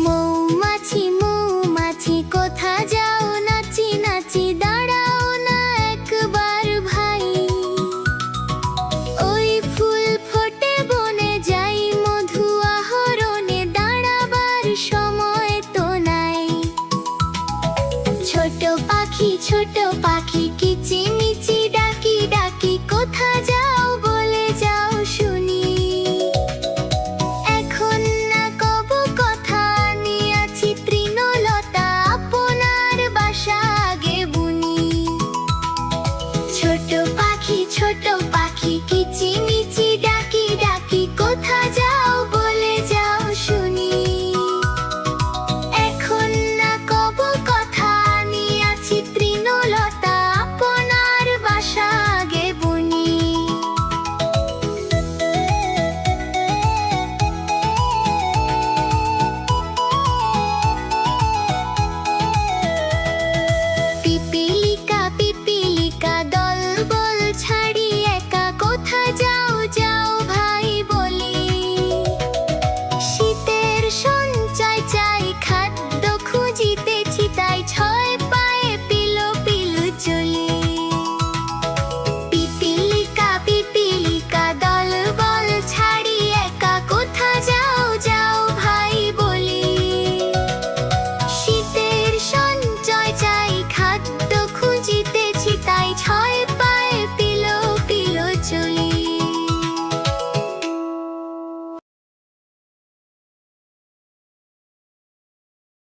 মৌমাছি মৌমাছি কোথা যাও, নাচি নাচি দাঁড়াও না একবার ভাই। ওই ফুল ফোটে বনে যাই, মধু আহরণে দাঁড়াবার সময় তো নাই। ছোট পাখি কিচিমিচি ডাকি ডাকি কোথা যাও বলে যাও শুনি। এখন না কব কথা, নিয়াছি তৃণলতা আপনার বাসা আগে বুনি। ছোট